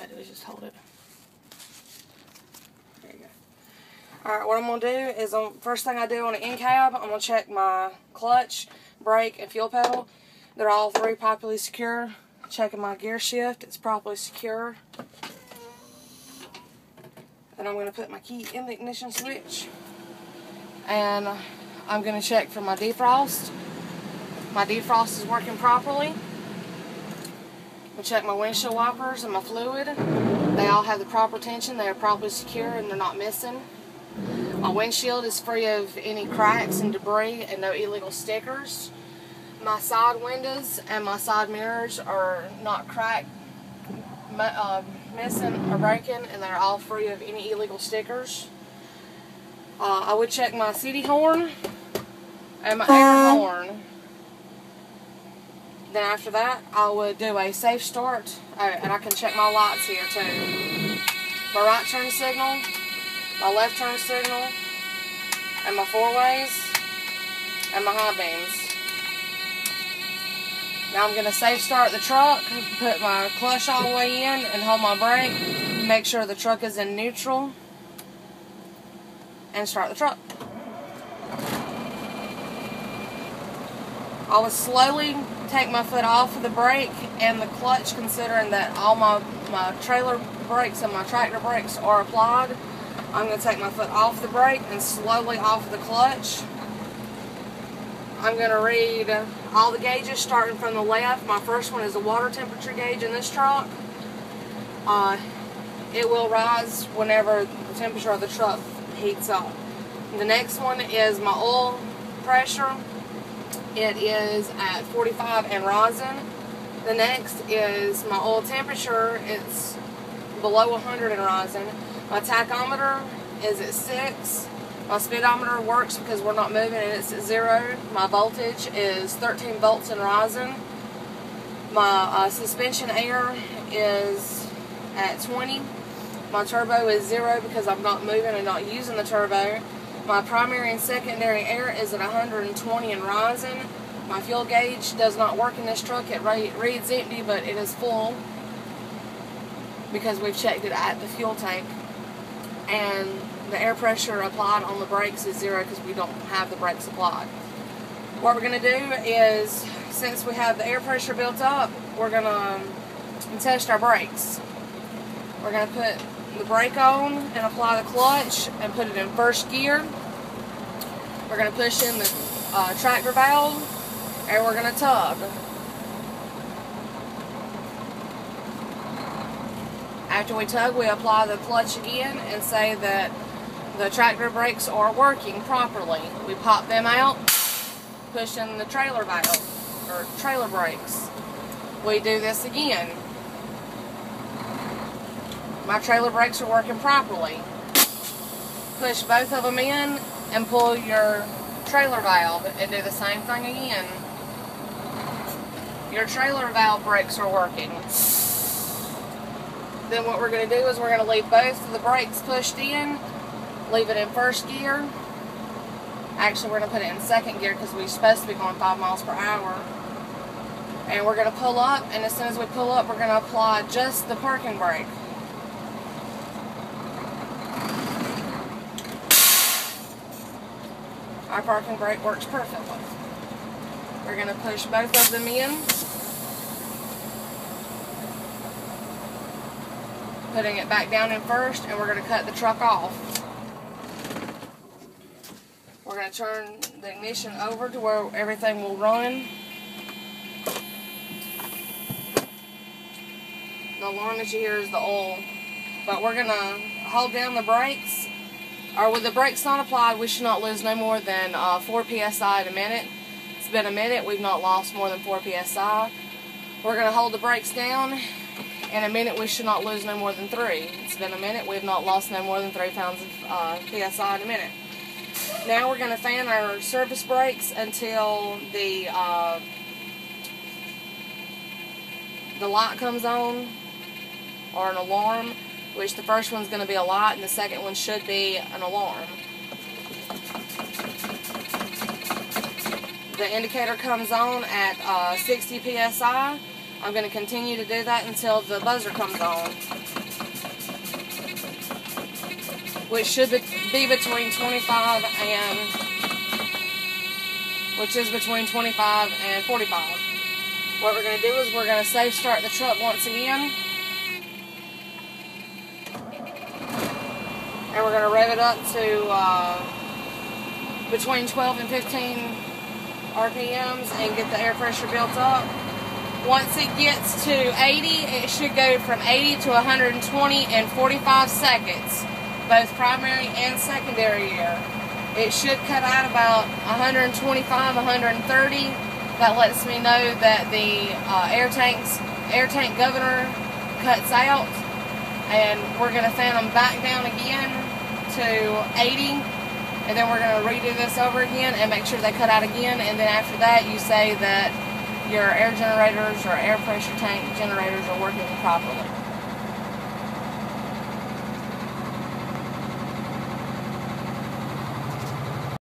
gotta do is just hold it. There you go. Alright, what I'm going to do is, first thing I do on the end cab, I'm going to check my clutch, brake, and fuel pedal. They're all three properly secure. Checking my gear shift, it's properly secure. Then I'm going to put my key in the ignition switch. And I'm going to check for my defrost. My defrost is working properly. We'll check my windshield wipers and my fluid. They all have the proper tension. They are properly secure and they're not missing. My windshield is free of any cracks and debris and no illegal stickers. My side windows and my side mirrors are not cracked, missing, or broken, and they're all free of any illegal stickers. I would check my city horn and my air horn. Then after that, I would do a safe start, and I can check my lights here too. My right turn signal, my left turn signal, and my four-ways, and my high beams. Now I'm going to safe start the truck, put my clutch all the way in, and hold my brake, make sure the truck is in neutral, and start the truck. I would slowly take my foot off of the brake and the clutch, considering that all my trailer brakes and my tractor brakes are applied. I'm going to take my foot off the brake and slowly off the clutch. I'm going to read all the gauges starting from the left. My first one is the water temperature gauge in this truck. It will rise whenever the temperature of the truck heats up. The next one is my oil pressure. It is at 45 and rising. The next is my oil temperature. It's below 100 and rising. My tachometer is at 6. My speedometer works because we're not moving and it's at 0. My voltage is 13 volts and rising. My suspension air is at 20. My turbo is 0 because I'm not moving and not using the turbo. My primary and secondary air is at 120 and rising. My fuel gauge does not work in this truck. It reads empty, but it is full because we've checked it at the fuel tank. And the air pressure applied on the brakes is 0 because we don't have the brakes applied. What we're going to do is, since we have the air pressure built up, we're going to test our brakes. We're going to put the brake on and apply the clutch and put it in first gear. We're going to push in the tractor valve and we're going to tug. After we tug, we apply the clutch again and say that the tractor brakes are working properly. We pop them out, push in the trailer valve, or trailer brakes. We do this again. My trailer brakes are working properly. Push both of them in and pull your trailer valve and do the same thing again. Your trailer valve brakes are working. Then what we're going to do is we're going to leave both of the brakes pushed in, leave it in first gear. Actually, we're going to put it in second gear because we're supposed to be going 5 miles per hour. And we're going to pull up, and as soon as we pull up, we're going to apply just the parking brake. Our parking brake works perfectly. We're going to push both of them in, putting it back down in first, and we're going to cut the truck off. We're going to turn the ignition over to where everything will run. The alarm that you hear is the oil, but we're going to hold down the brakes. Or with the brakes not applied, we should not lose no more than 4 psi in a minute. It's been a minute, we've not lost more than 4 psi. We're going to hold the brakes down. In a minute, we should not lose no more than 3. It's been a minute, we've not lost no more than 3 pounds of psi in a minute. Now we're going to fan our surface brakes until the light comes on, or an alarm, which the first one's going to be a light and the second one should be an alarm. The indicator comes on at 60 psi. I'm going to continue to do that until the buzzer comes on, which should be between 25 and, which is between 25 and 45. What we're going to do is we're going to safe start the truck once again, and we're going to rev it up to between 12 and 15 RPMs and get the air pressure built up. Once it gets to 80, it should go from 80 to 120 in 45 seconds, both primary and secondary air. It should cut out about 125, 130. That lets me know that the air tank governor cuts out, and we're going to fan them back down again to 80, and then we're going to redo this over again and make sure they cut out again, and then after that you say that your air generators or air pressure tank generators are working properly.